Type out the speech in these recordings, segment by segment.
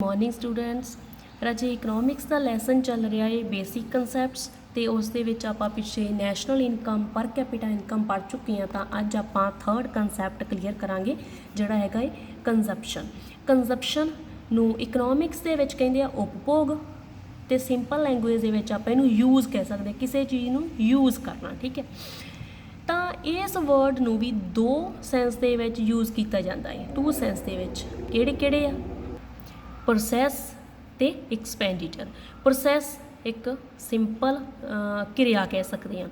Morning students राजे economics का lesson चल रहा है बेसिक कंसैप्ट्स तो उस आप पिछे national income per capita income पढ़ चुके हैं। तो अज आप थर्ड कंसैप्ट क्लीयर करांगे जिहड़ा हैगा कंजप्शन। कंजप्शन नूं इकनॉमिक्स दे विच कहंदे आ उपभोग तो सिंपल लैंगुएज दे विच आपां इहनूं यूज़ कह सकते किसी चीज़ नूं यूज़ करना। ठीक है, तो इस वर्ड नूं भी दो सेंस दे विच यूज़ किया जाता है। टू सेंस दे विच किहड़े आ प्रोसैस ते एक्सपेंडिचर। प्रोसैस एक सिंपल क्रिया कह सकते हैं।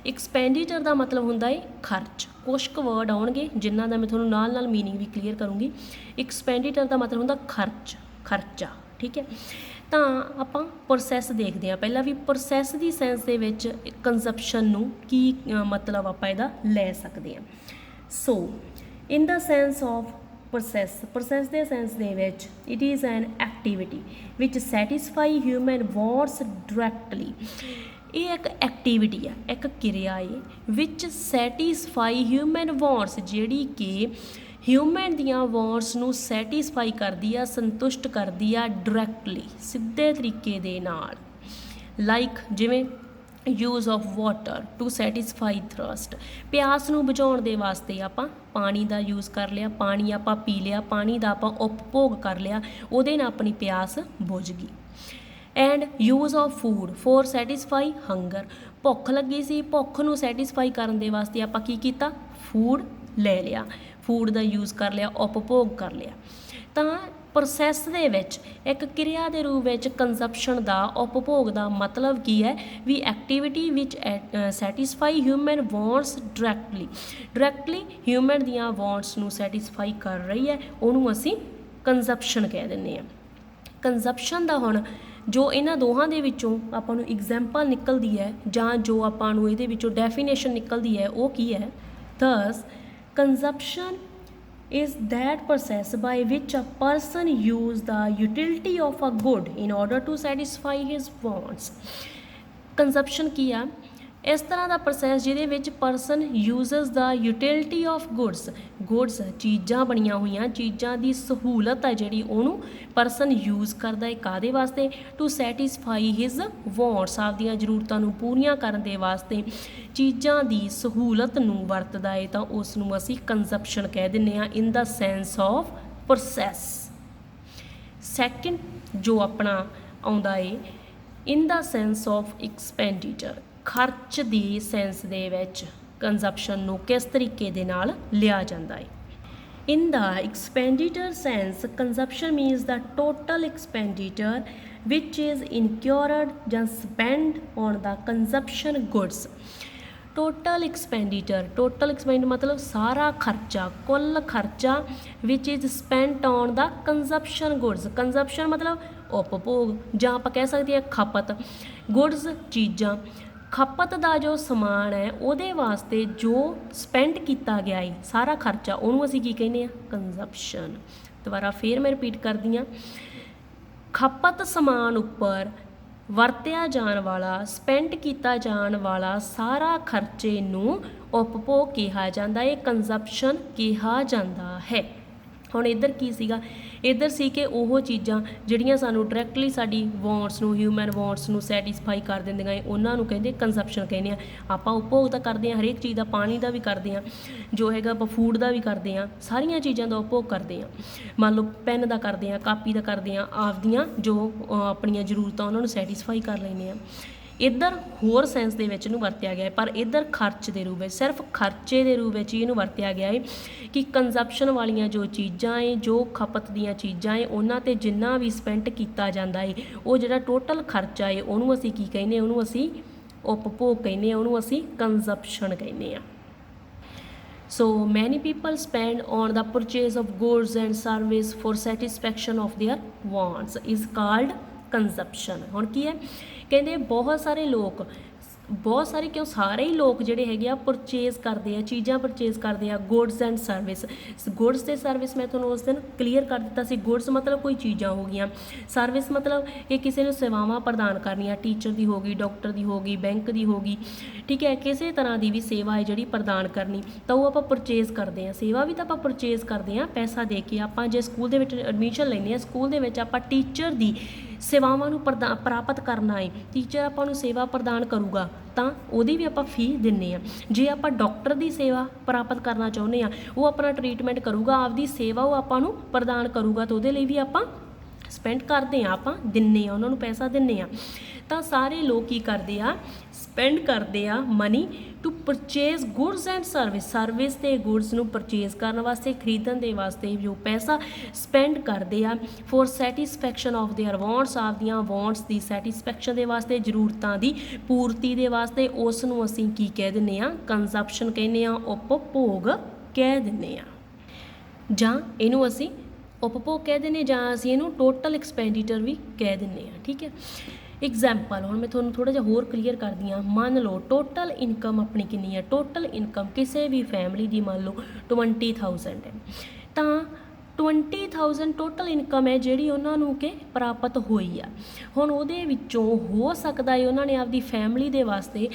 एक्सपेंडिचर का मतलब होंदा है खर्च। कुछ क वर्ड आउणगे जिन्हां दा मैं तुहानूं नाल नाल मीनिंग भी क्लीयर करूँगी। एक्सपेंडिचर का मतलब होंदा खर्च, खर्चा। ठीक है, तो आपां प्रोसैस देखते हैं पहला भी प्रोसैस की सेंस दे विच कंजप्शन नूं की मतलब आपां इहदा लै सकते हैं। So in the sense of process के सेंस दे विच it is an activity which satisfy human wants directly. ये एक एक्टिविटी है, एक क्रिया है विच सैटिस्फाई ह्यूमन वांट्स जिहड़ी कि ह्यूमन दियां वांट्स नूं सैटिस्फाई करदी आ, संतुष्ट करदी आ डायरैक्टली सीधे तरीके दे नाल। लाइक जिवें use of water to satisfy thrust. प्यास नूं बुझाउण दे वास्ते आपां पानी का यूज़ कर लिया, पानी आपां पी लिया, पानी का आपां उपभोग कर लिया, उहदे नाल अपनी प्यास बुझ गई। And use of food for satisfy hunger. भुख लगी सी, भुख नूं सैटिस्फाई करन दे वास्ते आपां की कीता, फूड ले लिया, फूड का यूज़ कर लिया, उपभोग कर लिया। तो प्रोसैस दे विच एक क्रिया के रूप में कंजप्शन का उपभोग का मतलब की है भी activity which satisfy human wants directly. Directly human दियां वांट्स नूं सैटिस्फाई कर रही है, उहनूं असीं कंजप्शन कह दिंदे आ। कंजप्शन का हुण जो इन्हां दोहां दे विचों आपां नूं एग्जाम्पल निकलदी है जां जो आपां नूं इहदे विचों डेफिनेशन निकलदी है वो की है। Thus consumption is that process by which a person use the utility of a good in order to satisfy his wants। Consumption की आ इस तरह का प्रोसैस जिहदे विच person uses the utility of goods. Goods चीज़ां बनियां हुई चीज़ां की सहूलत है जिहड़ी उहनूं परसन यूज़ करता है कादे वास्ते, टू सैटिस्फाई हिज वांट्स आपदियां जरूरतां नूं पूरीआं करन दे वास्ते चीज़ां की सहूलत नूं वरतदा है तो उस नूं असीं कंजप्शन कह दिंदे आ in the sense of process. Second जो अपना आउंदा है in the sense of expenditure. खर्च की सेंस दे विच कंजप्शन नूं किस तरीके दे नाल लिया जांदा है। In the expenditure sense consumption means the total expenditure which is incurred जां spend on the consumption goods. Total expenditure मतलब सारा खर्चा, कुल खर्चा which is spent on the consumption goods. Consumption मतलब उपभोग जां आपां कह सकते हैं खपत। गुड्स चीज़ां, खपत का जो समान है उहदे वास्ते जो स्पेंड किया गया है सारा खर्चा उहनूं असीं की कहने आ, कंजप्शन। दोबारा फिर मैं रिपीट करदी हां, खपत समान उपर वरत्या जाण वाला, स्पेंड किया जाण वाला सारा खर्चे नूं उपभोग कहा जाता है, कंजप्शन कहा जाता है। हुण इधर की सीगा, इधर सी कि वो चीज़ां जिहड़ियां सानूं डायरैक्टली साडी वांट्स नूं, ह्यूमन वांट्स नूं सैटिस्फाई कर दिंदियां है उन्हां नूं कहंदे कंजप्शन कहने आ। आपां उपभोग तां करदे हां हरेक चीज़ दा, पानी दा भी करदे हां, जो हैगा आपां फूड दा भी करदे हां, सारियां चीज़ां दा उपभोग करदे हां। मान लो पैन दा करदे हां, कापी दा करदे हां, आपदियां जो अपणियां जरूरतां उन्हां नूं सैटिस्फाई कर लैंदे हां। इधर होर सेंस दे विच इहनूं वरत्या गया है पर इधर खर्च के रूप में, सिर्फ खर्चे के रूप में इहनूं वरत्या गया है कि कंजप्शन वालियां जो चीज़ां है, जो खपत दीयां चीज़ां है, उन्हां ते जिन्ना भी स्पेंड किया जाता है वो जिहड़ा टोटल खर्चा है उहनूं असीं की कहने, उहनूं असीं उपभोग कहने, उहनूं असीं कंजप्शन कहने आ। So many people spend on the purchase of goods and service for satisfaction of their wants is called consumption. हुण की है कहते बहुत सारे लोग ਬਹੁਤ ਸਾਰੇ ਕਿਉਂ ਸਾਰੇ ਹੀ ਲੋਕ ਜਿਹੜੇ ਹੈਗੇ ਆ ਪਰਚੇਜ਼ ਕਰਦੇ ਆ, ਚੀਜ਼ਾਂ ਪਰਚੇਜ਼ ਕਰਦੇ ਆ, ਗੁੱਡਸ ਐਂਡ ਸਰਵਿਸ। ਗੁੱਡਸ ਤੇ ਸਰਵਿਸ ਮੈਂ ਤੁਹਾਨੂੰ ਉਸ ਦਿਨ ਕਲੀਅਰ ਕਰ ਦਿੱਤਾ ਸੀ। ਗੁੱਡਸ ਮਤਲਬ ਕੋਈ ਚੀਜ਼ਾਂ ਹੋ ਗਈਆਂ, ਸਰਵਿਸ ਮਤਲਬ ਇਹ ਕਿਸੇ ਨੂੰ ਸੇਵਾਵਾਂ ਪ੍ਰਦਾਨ ਕਰਨੀਆਂ, ਟੀਚਰ ਦੀ ਹੋ ਗਈ, ਡਾਕਟਰ ਦੀ ਹੋ ਗਈ, ਬੈਂਕ ਦੀ ਹੋ ਗਈ, ਠੀਕ ਹੈ, ਕਿਸੇ ਤਰ੍ਹਾਂ ਦੀ ਵੀ ਸੇਵਾ ਹੈ ਜਿਹੜੀ ਪ੍ਰਦਾਨ ਕਰਨੀ ਤਾਂ ਉਹ ਆਪਾਂ ਪਰਚੇਜ਼ ਕਰਦੇ ਹਾਂ। ਸੇਵਾ ਵੀ ਤਾਂ ਆਪਾਂ ਪਰਚੇਜ਼ ਕਰਦੇ ਹਾਂ ਪੈਸਾ ਦੇ ਕੇ। ਆਪਾਂ ਜੇ ਸਕੂਲ ਦੇ ਵਿੱਚ ਐਡਮਿਸ਼ਨ ਲੈਂਦੇ ਹਾਂ, ਸਕੂਲ ਦੇ ਵਿੱਚ ਆਪਾਂ ਟੀਚਰ ਦੀ ਸੇਵਾਵਾਂ ਨੂੰ ਪ੍ਰਾਪਤ ਕਰਨਾ ਹੈ, ਟੀਚਰ ਆਪਾਂ ਨੂੰ ਸੇਵਾ ਪ੍ਰਦਾਨ ਕਰੂਗਾ ਤਾਂ ਉਹਦੀ ਵੀ ਆਪਾਂ ਫੀ ਦਿੰਦੇ ਹਾਂ। ਜੇ ਆਪਾਂ ਡਾਕਟਰ ਦੀ ਸੇਵਾ ਪ੍ਰਾਪਤ ਕਰਨਾ ਚਾਹੁੰਦੇ ਹਾਂ, ਉਹ ਆਪਣਾ ਟਰੀਟਮੈਂਟ ਕਰੂਗਾ, ਆਪਦੀ ਸੇਵਾ ਉਹ ਆਪਾਂ ਨੂੰ ਪ੍ਰਦਾਨ ਕਰੂਗਾ ਤਾਂ ਉਹਦੇ ਲਈ ਵੀ ਆਪਾਂ ਸਪੈਂਡ ਕਰਦੇ ਹਾਂ, ਆਪਾਂ ਦਿੰਦੇ ਹਾਂ, ਉਹਨਾਂ ਨੂੰ ਪੈਸਾ ਦਿੰਦੇ ਹਾਂ। ਤਾਂ ਸਾਰੇ ਲੋਕ ਕੀ ਕਰਦੇ ਆ, ਸਪੈਂਡ ਕਰਦੇ ਆ money to purchase goods and service ਤੇ ਗੁੱਡਸ ਨੂੰ ਪਰਚੇਜ਼ ਕਰਨ ਵਾਸਤੇ, ਖਰੀਦਣ ਦੇ ਵਾਸਤੇ ਜੋ ਪੈਸਾ ਸਪੈਂਡ ਕਰਦੇ ਆ for satisfaction of their wants, ਆਪਦੀਆਂ ਵਾਂਟਸ ਦੀ ਸੈਟਿਸਫੈਕਸ਼ਨ ਦੇ ਵਾਸਤੇ, ਜ਼ਰੂਰਤਾਂ ਦੀ ਪੂਰਤੀ ਦੇ ਵਾਸਤੇ। ਉਸ ਨੂੰ ਅਸੀਂ ਕੀ ਕਹਿ ਦਿੰਦੇ ਆ, ਕੰਜ਼ੰਪਸ਼ਨ ਕਹਿੰਦੇ ਆ, ਉਪਭੋਗ ਕਹਿ ਦਿੰਦੇ ਆ, ਜਾਂ ਇਹਨੂੰ ਅਸੀਂ ਉਪਭੋਗ ਕਹਿ ਦਿੰਦੇ, ਜਾਂ ਅਸੀਂ ਇਹਨੂੰ ਟੋਟਲ ਐਕਸਪੈਂਡੀਚਰ ਵੀ ਕਹਿ ਦਿੰਦੇ ਆ, ਠੀਕ ਹੈ। ਐਗਜ਼ਾਮਪਲ ਹੁਣ ਮੈਂ ਤੁਹਾਨੂੰ ਥੋੜ੍ਹਾ ਜਿਹਾ ਹੋਰ ਕਲੀਅਰ ਕਰਦੀ ਹਾਂ। ਮੰਨ ਲਓ ਟੋਟਲ ਇਨਕਮ ਆਪਣੀ ਕਿੰਨੀ ਹੈ, ਟੋਟਲ ਇਨਕਮ ਕਿਸੇ ਵੀ ਫੈਮਿਲੀ ਦੀ ਮੰਨ ਲਓ 20,000 ਹੈ, ਤਾਂ 20,000 ਟੋਟਲ ਇਨਕਮ ਹੈ ਜਿਹੜੀ ਉਹਨਾਂ ਨੂੰ ਕਿ ਪ੍ਰਾਪਤ ਹੋਈ ਆ। ਹੁਣ ਉਹਦੇ ਵਿੱਚੋਂ ਹੋ ਸਕਦਾ ਹੈ ਉਹਨਾਂ ਨੇ ਆਪਦੀ ਫੈਮਿਲੀ ਦੇ ਵਾਸਤੇ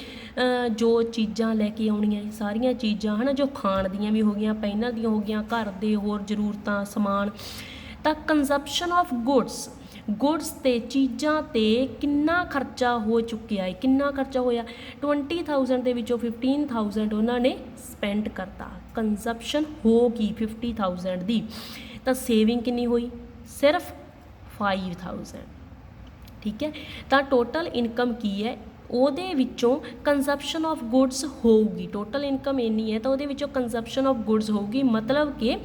ਜੋ ਚੀਜ਼ਾਂ ਲੈ ਕੇ ਆਉਣੀਆਂ, ਸਾਰੀਆਂ ਚੀਜ਼ਾਂ ਹੈ ਨਾ, ਜੋ ਖਾਣ ਦੀਆਂ ਵੀ ਹੋ ਗਈਆਂ, ਪਹਿਨਣ ਦੀਆਂ ਹੋ ਗਈਆਂ, ਘਰ ਦੇ ਹੋਰ ਜ਼ਰੂਰਤਾਂ ਸਮਾਨ, ਤਾਂ ਕੰਜ਼ੰਪਸ਼ਨ ਆਫ ਗੁੱਡਸ ਤੇ ਚੀਜ਼ਾਂ ਤੇ ਕਿੰਨਾ ਖਰਚਾ ਹੋ ਚੁੱਕਿਆ ਹੈ, ਕਿੰਨਾ ਖਰਚਾ ਹੋਇਆ। 20,000 ਦੇ ਵਿੱਚੋਂ 15,000 ਉਹਨਾਂ ਨੇ ਸਪੈਂਡ ਕਰਤਾ, ਕੰਜ਼ੰਪਸ਼ਨ ਹੋ ਗਈ 50,000 ਦੀ, ਤਾਂ ਸੇਵਿੰਗ ਕਿੰਨੀ ਹੋਈ, ਸਿਰਫ 5,000, ਠੀਕ ਹੈ। ਤਾਂ ਟੋਟਲ ਇਨਕਮ ਕੀ ਹੈ, ਉਹਦੇ ਵਿੱਚੋਂ ਕੰਜ਼ੰਪਸ਼ਨ ਆਫ ਗੁੱਡਸ ਹੋਊਗੀ। ਟੋਟਲ ਇਨਕਮ ਇੰਨੀ ਹੈ ਤਾਂ ਉਹਦੇ ਵਿੱਚੋਂ ਕੰਜ਼ੰਪਸ਼ਨ ਆਫ ਗੁੱਡਸ ਹੋਊਗੀ, ਮਤਲਬ ਕਿ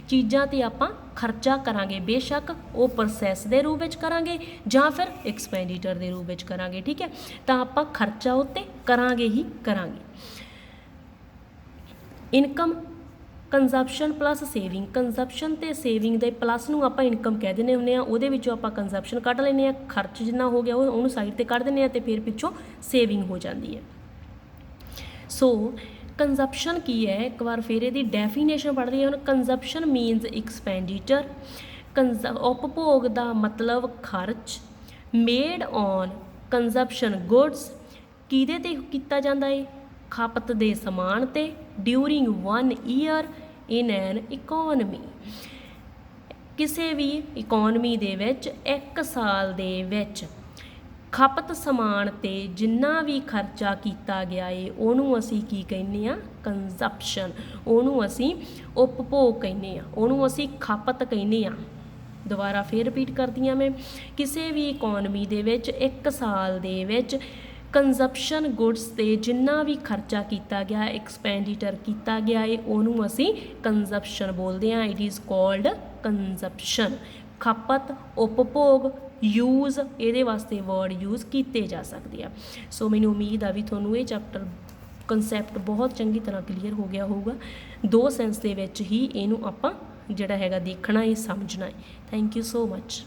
ਚੀਜ਼ਾਂ 'ਤੇ ਆਪਾਂ ਖਰਚਾ ਕਰਾਂਗੇ, ਬੇਸ਼ੱਕ ਉਹ ਪ੍ਰੋਸੈਸ ਦੇ ਰੂਪ ਵਿੱਚ ਕਰਾਂਗੇ ਜਾਂ ਫਿਰ ਐਕਸਪੈਂਡੀਚਰ ਦੇ ਰੂਪ ਵਿੱਚ ਕਰਾਂਗੇ, ਠੀਕ ਹੈ। ਤਾਂ ਆਪਾਂ ਖਰਚਾ ਉੱਤੇ ਕਰਾਂਗੇ ਹੀ ਕਰਾਂਗੇ। Income consumption plus saving, consumption ਤੇ ਸੇਵਿੰਗ ਦੇ ਪਲੱਸ ਨੂੰ ਆਪਾਂ ਇਨਕਮ ਕਹਿ ਦਿੰਦੇ ਹੁੰਦੇ ਆ। ਉਹਦੇ ਵਿੱਚੋਂ ਆਪਾਂ ਕੰਜ਼ੰਪਸ਼ਨ ਕੱਢ ਲੈਂਦੇ ਹਾਂ, ਖਰਚ ਜਿੰਨਾ ਹੋ ਗਿਆ ਉਹਨੂੰ ਸਾਈਡ 'ਤੇ ਕੱਢ ਦਿੰਦੇ ਹਾਂ ਅਤੇ ਫਿਰ ਪਿੱਛੋਂ ਸੇਵਿੰਗ ਹੋ ਜਾਂਦੀ ਹੈ। ਸੋ ਕੰਜ਼ੰਪਸ਼ਨ ਕੀ ਹੈ, ਇੱਕ ਵਾਰ ਫਿਰ ਇਹਦੀ ਡੈਫੀਨੇਸ਼ਨ ਪੜ੍ਹ ਲਈਏ ਹੁਣ। ਕੰਜ਼ੰਪਸ਼ਨ ਮੀਨਸ ਐਕਸਪੈਂਡੀਚਰ, ਉਪਭੋਗ ਦਾ ਮਤਲਬ ਖਰਚ, ਮੇਡ ਔਨ ਕੰਜ਼ੰਪਸ਼ਨ ਗੁੱਡਸ, ਕਿਹਦੇ 'ਤੇ ਕੀਤਾ ਜਾਂਦਾ ਹੈ, ਖਪਤ ਦੇ ਸਮਾਨ 'ਤੇ, ਡਿਊਰਿੰਗ 1 ਈਅਰ ਇਨ ਐਨ ਇਕੋਨਮੀ, ਕਿਸੇ ਵੀ ਇਕੋਨਮੀ ਦੇ ਵਿੱਚ 1 ਸਾਲ ਦੇ ਵਿੱਚ ਖਪਤ ਸਮਾਨ 'ਤੇ ਜਿੰਨਾ ਵੀ ਖਰਚਾ ਕੀਤਾ ਗਿਆ ਹੈ ਉਹਨੂੰ ਅਸੀਂ ਕੀ ਕਹਿੰਦੇ ਹਾਂ, ਕੰਜ਼ੰਪਸ਼ਨ, ਉਹਨੂੰ ਅਸੀਂ ਉਪਭੋਗ ਕਹਿੰਦੇ ਹਾਂ, ਉਹਨੂੰ ਅਸੀਂ ਖਪਤ ਕਹਿੰਦੇ ਹਾਂ। ਦੁਬਾਰਾ ਫਿਰ ਰਿਪੀਟ ਕਰਦੀ ਹਾਂ ਮੈਂ, ਕਿਸੇ ਵੀ ਇਕੋਨਮੀ ਦੇ ਵਿੱਚ 1 ਸਾਲ ਦੇ ਵਿੱਚ ਕੰਜ਼ੰਪਸ਼ਨ ਗੁੱਡਸ 'ਤੇ ਜਿੰਨਾ ਵੀ ਖਰਚਾ ਕੀਤਾ ਗਿਆ, ਐਕਸਪੈਂਡੀਚਰ ਕੀਤਾ ਗਿਆ ਹੈ, ਉਹਨੂੰ ਅਸੀਂ ਕੰਜ਼ੰਪਸ਼ਨ ਬੋਲਦੇ ਹਾਂ। It is called consumption. ਖਪਤ, ਉਪਭੋਗ, ਯੂਜ਼, ਇਹਦੇ ਵਾਸਤੇ ਵਰਡ ਯੂਜ਼ ਕੀਤੇ ਜਾ ਸਕਦੇ ਆ। ਸੋ ਮੈਨੂੰ ਉਮੀਦ ਆ ਵੀ ਤੁਹਾਨੂੰ ਇਹ ਚੈਪਟਰ ਕਨਸੈਪਟ ਬਹੁਤ ਚੰਗੀ ਤਰ੍ਹਾਂ ਕਲੀਅਰ ਹੋ ਗਿਆ ਹੋਊਗਾ। 2 ਸੈਂਸ ਦੇ ਵਿੱਚ ਹੀ ਇਹਨੂੰ ਆਪਾਂ ਜਿਹੜਾ ਹੈਗਾ ਦੇਖਣਾ ਹੈ, ਸਮਝਣਾ ਹੈ। Thank you so much.